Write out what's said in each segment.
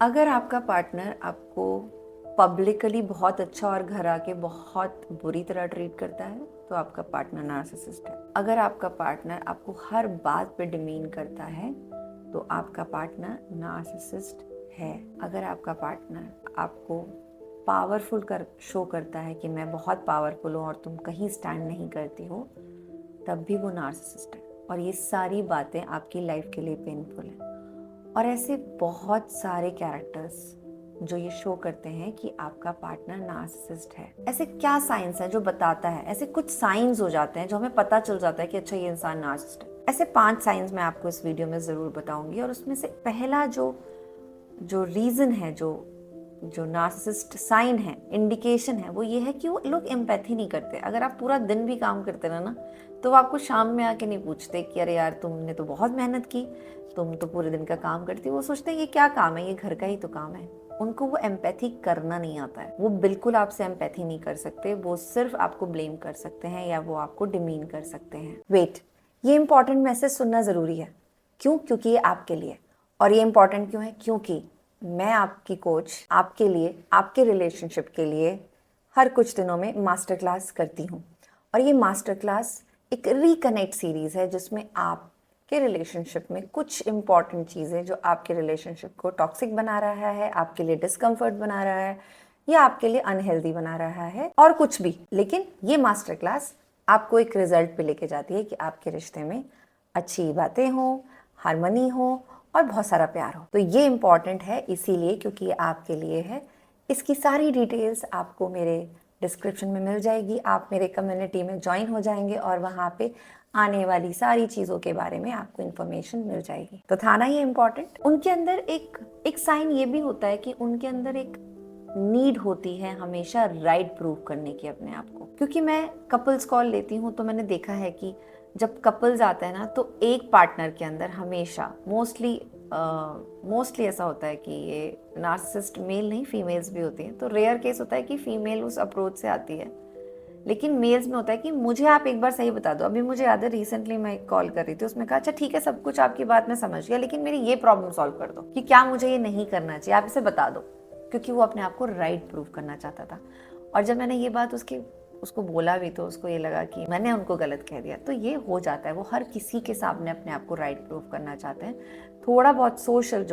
अगर आपका पार्टनर आपको पब्लिकली बहुत अच्छा और घर आके बहुत बुरी तरह ट्रीट करता है तो आपका पार्टनर नार्सिसिस्ट है। अगर आपका पार्टनर आपको हर बात पे डिमीन करता है तो आपका पार्टनर नार्सिसिस्ट है। अगर आपका पार्टनर आपको पावरफुल शो करता है कि मैं बहुत पावरफुल हूँ और तुम कहीं स्टैंड नहीं करती हो, तब भी वो नार्सिसिस्ट है। और ये सारी बातें आपकी लाइफ के लिए पेनफुल है। और ऐसे बहुत सारे कैरेक्टर्स जो ये शो करते हैं कि आपका पार्टनर नार्सिसिस्ट है। ऐसे क्या साइंस है जो बताता है? ऐसे कुछ साइंस हो जाते हैं जो हमें पता चल जाता है कि अच्छा ये इंसान नार्सिसिस्ट है। ऐसे 5 साइंस मैं आपको इस वीडियो में ज़रूर बताऊंगी। और उसमें से पहला जो रीज़न है, जो नार्सिसिस्ट साइन है, इंडिकेशन है, वो ये है कि वो लोग एम्पैथी नहीं करते। अगर आप पूरा दिन भी काम करते रहे ना, तो वो आपको शाम में आके नहीं पूछते कि अरे यार तुमने तो बहुत मेहनत की, तुम तो पूरे दिन का काम करती। वो सोचते हैं ये क्या काम है, ये घर का ही तो काम है। उनको वो एम्पैथी करना नहीं आता है। वो बिल्कुल आपसे एम्पैथी नहीं कर सकते। वो सिर्फ आपको ब्लेम कर सकते हैं या वो आपको डिमीन कर सकते हैं। वेट, ये इंपॉर्टेंट मैसेज सुनना ज़रूरी है। क्यों? क्योंकि ये आपके लिए। और ये इंपॉर्टेंट क्यों है? क्योंकि मैं आपकी कोच आपके लिए, आपके रिलेशनशिप के लिए हर कुछ दिनों में मास्टर क्लास करती हूँ। और ये मास्टर क्लास एक रिकनेक्ट सीरीज़ है जिसमें आपके रिलेशनशिप में कुछ इंपॉर्टेंट चीज़ें जो आपके रिलेशनशिप को टॉक्सिक बना रहा है, आपके लिए डिस्कम्फर्ट बना रहा है या आपके लिए अनहेल्दी बना रहा है और कुछ भी, लेकिन ये मास्टर क्लास आपको एक रिजल्ट पे लेके जाती है कि आपके रिश्ते में अच्छी बातें हों, हार्मनी हो और बहुत सारा प्यार हो। तो ये इम्पॉर्टेंट है इसीलिए क्योंकि ये आपके लिए है। इसकी सारी डिटेल्स आपको मेरे डिस्क्रिप्शन में मिल जाएगी। आप मेरे कम्युनिटी में ज्वाइन हो जाएंगे और वहाँ पे आने वाली सारी चीज़ों के बारे में आपको इन्फॉर्मेशन मिल जाएगी। तो था ना ये इम्पॉर्टेंट? उनके अंदर एक साइन ये भी होता है कि उनके अंदर एक नीड होती है हमेशा राइट प्रूव करने की अपने आप को। क्योंकि मैं कपल्स कॉल लेती हूँ तो मैंने देखा है कि जब कपल्स आते हैं ना, तो एक पार्टनर के अंदर हमेशा मोस्टली ऐसा होता है कि ये नार्सिसिस्ट मेल नहीं, फीमेल्स भी होती हैं। तो रेयर केस होता है कि फीमेल उस अप्रोच से आती है, लेकिन मेल्स में होता है कि मुझे आप एक बार सही बता दो। अभी मुझे याद है रिसेंटली मैं एक कॉल कर रही थी, उसमें कहा अच्छा ठीक है सब कुछ आपकी बात मैं समझ गया, लेकिन मेरी ये प्रॉब्लम सॉल्व कर दो कि क्या मुझे ये नहीं करना चाहिए, आप इसे बता दो। क्योंकि वो अपने आप को राइट प्रूव करना चाहता था। और जब मैंने ये बात उसको बोला भी तो उसको ये लगा कि मैंने उनको गलत कह दिया। तो ये हो जाता है, वो हर किसी के सामने अपने आप को राइट प्रूव करना चाहते हैं। थोड़ा बहुत सोशल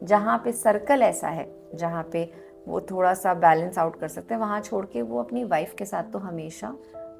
जहाँ पे सर्कल ऐसा है जहाँ पे वो थोड़ा सा बैलेंस आउट कर सकते हैं, वहाँ छोड़ के वो अपनी वाइफ के साथ तो हमेशा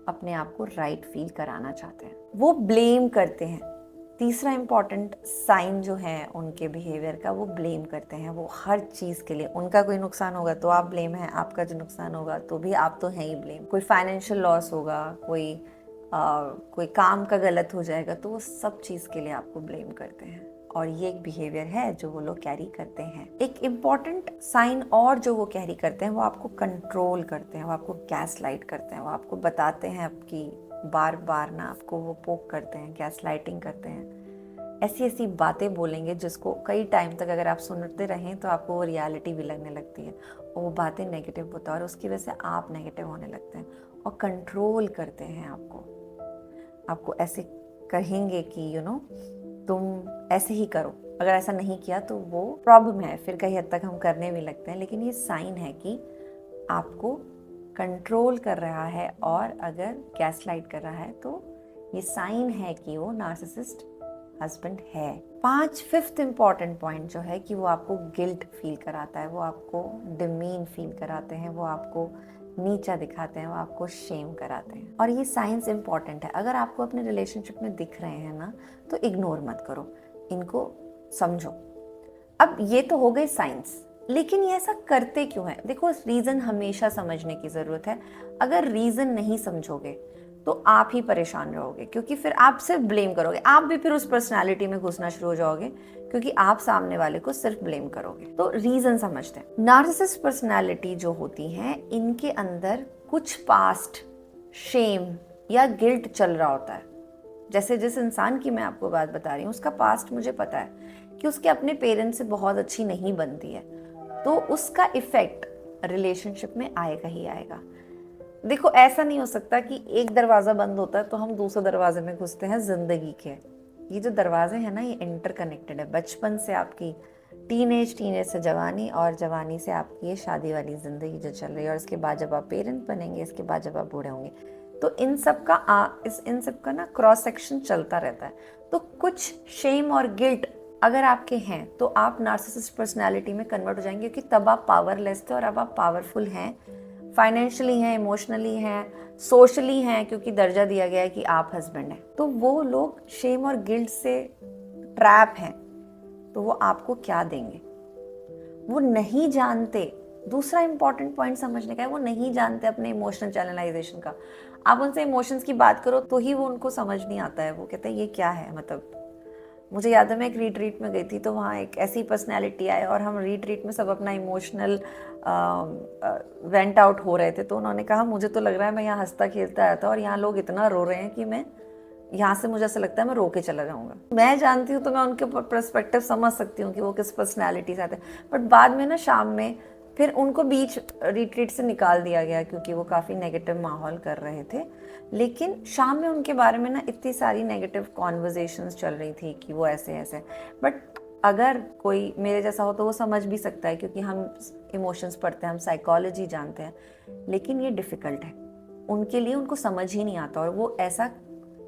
अपने आप को राइट फील कराना चाहते हैं। वो ब्लेम करते हैं। तीसरा इंपॉर्टेंट साइन जो है उनके बिहेवियर का, वो ब्लेम करते हैं। वो हर चीज़ के लिए, उनका कोई नुकसान होगा तो आप ब्लेम है, आपका जो नुकसान होगा तो भी आप तो हैं ही ब्लेम। कोई फाइनेंशियल लॉस होगा, कोई काम का गलत हो जाएगा तो वो सब चीज़ के लिए आपको ब्लेम करते हैं। और ये एक बिहेवियर है जो वो लोग कैरी करते हैं। एक इम्पॉर्टेंट साइन और जो वो कैरी करते हैं, वो आपको कंट्रोल करते हैं, वो आपको गैस लाइट करते हैं, वो आपको बताते हैं आपकी बार बार ना, आपको वो पोक करते हैं, गैस लाइटिंग करते हैं। ऐसी ऐसी बातें बोलेंगे जिसको कई टाइम तक अगर आप सुनते रहें तो आपको वो रियलिटी भी लगने लगती है और वो बातें नेगेटिव होता है और उसकी वजह से आप नेगेटिव होने लगते हैं। और कंट्रोल करते हैं आपको ऐसे कहेंगे कि तुम ऐसे ही करो, अगर ऐसा नहीं किया तो वो प्रॉब्लम है। फिर कई हद तक हम करने भी लगते हैं, लेकिन ये साइन है कि आपको कंट्रोल कर रहा है। और अगर गैसलाइट कर रहा है तो ये साइन है कि वो नार्सिसिस्ट हस्बैंड है। फिफ्थ इंपॉर्टेंट पॉइंट जो है कि वो आपको गिल्ट फील कराता है, वो आपको डिमीन फील कराते हैं, वो आपको नीचा दिखाते हैं, वो आपको शेम कराते हैं। और ये साइंस इंपॉर्टेंट है। अगर आपको अपने रिलेशनशिप में दिख रहे हैं ना, तो इग्नोर मत करो, इनको समझो। अब ये तो हो गई साइंस, लेकिन ये ऐसा करते क्यों है? देखो, रीज़न हमेशा समझने की ज़रूरत है। अगर रीज़न नहीं समझोगे तो आप ही परेशान रहोगे, क्योंकि फिर आप सिर्फ ब्लेम करोगे। आप भी फिर उस पर्सनालिटी में घुसना शुरू हो जाओगे, क्योंकि आप सामने वाले को सिर्फ ब्लेम करोगे। तो रीज़न समझते हैं। नार्सिसिस्ट पर्सनालिटी जो होती हैं, इनके अंदर कुछ पास्ट शेम या गिल्ट चल रहा होता है। जैसे जिस इंसान की मैं आपको बात बता रही हूँ, उसका पास्ट मुझे पता है कि उसके अपने पेरेंट्स से बहुत अच्छी नहीं बनती है, तो उसका इफेक्ट रिलेशनशिप में आएगा ही आएगा। देखो, ऐसा नहीं हो सकता कि एक दरवाज़ा बंद होता है तो हम दूसरे दरवाजे में घुसते हैं। जिंदगी के ये जो दरवाजे हैं ना, ये इंटरकनेक्टेड है। बचपन से आपकी टीनेज से जवानी, और जवानी से आपकी ये शादी वाली ज़िंदगी जो चल रही है, और इसके बाद जब आप पेरेंट बनेंगे, इसके बाद जब आप बूढ़े होंगे, तो इन सब का ना क्रॉस सेक्शन चलता रहता है। तो कुछ शेम और गिल्ट अगर आपके हैं तो आप नार्सिसिस्ट पर्सनैलिटी में कन्वर्ट हो जाएंगे, क्योंकि तब आप पावरलेस थे और अब आप पावरफुल हैं, फाइनेंशियली हैं, इमोशनली हैं, सोशली हैं, क्योंकि दर्जा दिया गया है कि आप हस्बैंड हैं। तो वो लोग शेम और गिल्ट से ट्रैप हैं, तो वो आपको क्या देंगे? वो नहीं जानते। दूसरा इंपॉर्टेंट पॉइंट समझने का है, वो नहीं जानते अपने इमोशनल चैनलाइजेशन का। आप उनसे इमोशंस की बात करो तो ही वो उनको समझ नहीं आता है। वो कहते हैं ये क्या है, मतलब मुझे याद है मैं एक रिट्रीट में गई थी, तो वहाँ एक ऐसी पर्सनैलिटी आए और हम रिट्रीट में सब अपना इमोशनल वेंट आउट हो रहे थे। तो उन्होंने कहा मुझे तो लग रहा है मैं यहाँ हंसता खेलता आया था और यहाँ लोग इतना रो रहे हैं कि मैं यहाँ से, मुझे ऐसा लगता है मैं रो के चला जाऊँगा। मैं जानती हूँ तो मैं उनके पर्सपेक्टिव समझ सकती हूँ कि वो किस पर्सनैलिटी से आते हैं। बट बाद में ना शाम में फिर उनको बीच रिट्रीट से निकाल दिया गया, क्योंकि वो काफ़ी नेगेटिव माहौल कर रहे थे। लेकिन शाम में उनके बारे में ना इतनी सारी नेगेटिव कॉन्वर्जेशंस चल रही थी कि वो ऐसे ऐसे। बट अगर कोई मेरे जैसा हो तो वो समझ भी सकता है, क्योंकि हम इमोशंस पढ़ते हैं, हम साइकोलॉजी जानते हैं। लेकिन ये डिफ़िकल्ट है उनके लिए, उनको समझ ही नहीं आता। और वो ऐसा,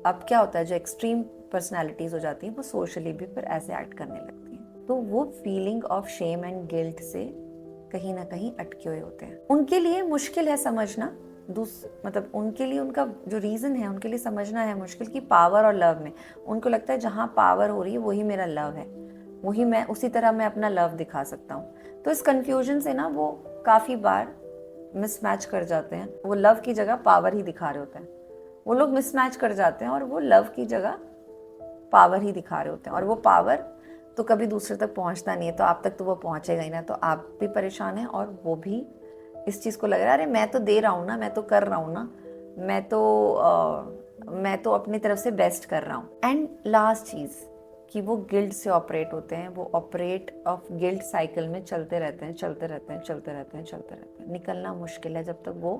अब क्या होता है, जो एक्सट्रीम पर्सनालिटीज़ हो जाती हैं वो सोशली भी फिर ऐसे एक्ट करने लगती हैं। तो वो feeling of shame and guilt से कहीं ना कहीं अटके हुए होते हैं। उनके लिए मुश्किल है समझना, मतलब उनके लिए उनका जो रीज़न है उनके लिए समझना है मुश्किल, कि पावर और लव में उनको लगता है जहाँ पावर हो रही है वही मेरा लव है, वही मैं, उसी तरह मैं अपना लव दिखा सकता हूँ। तो इस कन्फ्यूजन से ना वो काफ़ी बार मिसमैच कर जाते हैं। वो लव की जगह पावर ही दिखा रहे होते हैं। वो लोग मिसमैच कर जाते हैं और वो लव की जगह पावर ही दिखा रहे होते हैं। और वो पावर तो कभी दूसरे तक पहुंचता नहीं है, तो आप तक तो वो पहुंचेगा ही ना। तो आप भी परेशान हैं और वो भी इस चीज़ को लग रहा है, अरे मैं तो दे रहा हूँ ना, मैं तो कर रहा हूँ ना, मैं तो अपनी तरफ से बेस्ट कर रहा हूँ। एंड लास्ट चीज़ कि वो गिल्ट से ऑपरेट होते हैं। वो ऑपरेट ऑफ गिल्ट साइकिल में चलते रहते हैं, चलते रहते हैं, चलते रहते हैं, चलते रहते हैं। निकलना मुश्किल है जब तक वो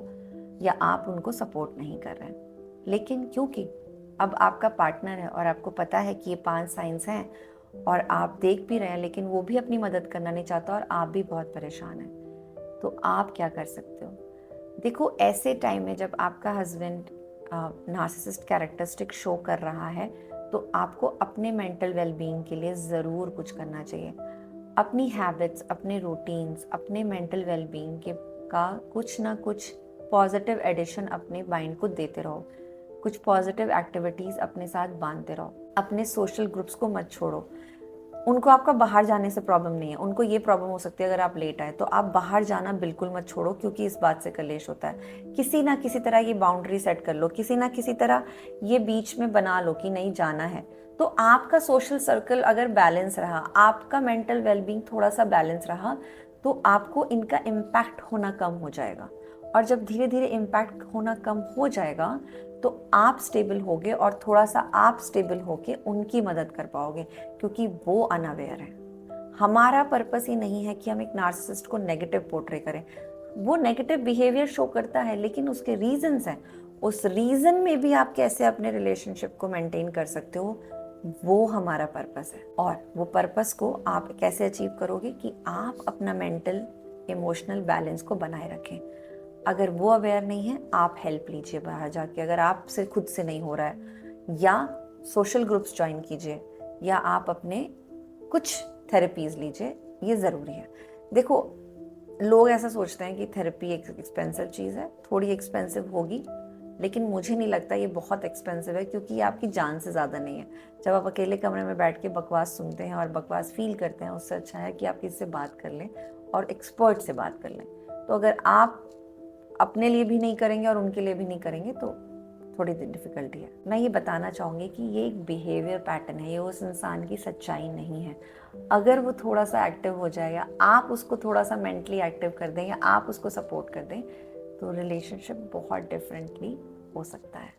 या आप उनको सपोर्ट नहीं कर रहे हैं। लेकिन क्योंकि अब आपका पार्टनर है और आपको पता है कि ये 5 साइंस हैं और आप देख भी रहे हैं, लेकिन वो भी अपनी मदद करना नहीं चाहता और आप भी बहुत परेशान हैं, तो आप क्या कर सकते हो? देखो, ऐसे टाइम में जब आपका हस्बैंड नार्सिसिस्ट कैरेक्टरिस्टिक शो कर रहा है, तो आपको अपने मेंटल वेलबींग के लिए ज़रूर कुछ करना चाहिए। अपनी हैबिट्स, अपने रूटीन्स, अपने मेंटल वेलबींग के का कुछ ना कुछ पॉजिटिव एडिशन अपने माइंड को देते रहो। कुछ पॉजिटिव एक्टिविटीज़ अपने साथ बांधते रहो। अपने सोशल ग्रुप्स को मत छोड़ो। उनको आपका बाहर जाने से प्रॉब्लम नहीं है, उनको ये प्रॉब्लम हो सकती है अगर आप लेट आए, तो आप बाहर जाना बिल्कुल मत छोड़ो, क्योंकि इस बात से कलेश होता है। किसी ना किसी तरह ये बाउंड्री सेट कर लो, किसी ना किसी तरह ये बीच में बना लो कि नहीं जाना है। तो आपका सोशल सर्कल अगर बैलेंस रहा, आपका मेंटल वेलबींग थोड़ा सा बैलेंस रहा, तो आपको इनका इम्पैक्ट होना कम हो जाएगा। और जब धीरे धीरे इम्पैक्ट होना कम हो जाएगा तो आप स्टेबल होगे और थोड़ा सा आप स्टेबल होके उनकी मदद कर पाओगे, क्योंकि वो अनअवेयर है। हमारा पर्पस ही नहीं है कि हम एक नार्सिसिस्ट को नेगेटिव पोर्ट्रे करें। वो नेगेटिव बिहेवियर शो करता है, लेकिन उसके रीजंस हैं। उस रीजन में भी आप कैसे अपने रिलेशनशिप को मेंटेन कर सकते हो, वो हमारा पर्पस है। और वो पर्पस को आप कैसे अचीव करोगे कि आप अपना मेंटल इमोशनल बैलेंस को बनाए रखें। अगर वो अवेयर नहीं है, आप हेल्प लीजिए बाहर जाके, अगर आपसे खुद से नहीं हो रहा है, या सोशल ग्रुप्स ज्वाइन कीजिए, या आप अपने कुछ थेरेपीज लीजिए। ये ज़रूरी है। देखो, लोग ऐसा सोचते हैं कि थेरेपी एक एक्सपेंसिव चीज़ है, थोड़ी एक्सपेंसिव होगी, लेकिन मुझे नहीं लगता ये बहुत एक्सपेंसिव है, क्योंकि ये आपकी जान से ज़्यादा नहीं है। जब आप अकेले कमरे में बैठ के बकवास सुनते हैं और बकवास फील करते हैं, उससे अच्छा है कि आप किसी से बात कर लें और एक्सपर्ट से बात कर लें। तो अगर आप अपने लिए भी नहीं करेंगे और उनके लिए भी नहीं करेंगे तो थोड़ी डिफ़िकल्टी है। मैं ये बताना चाहूँगी कि ये एक बिहेवियर पैटर्न है, ये उस इंसान की सच्चाई नहीं है। अगर वो थोड़ा सा एक्टिव हो जाए, या आप उसको थोड़ा सा मेंटली एक्टिव कर दें, या आप उसको सपोर्ट कर दें, तो रिलेशनशिप बहुत डिफरेंटली हो सकता है।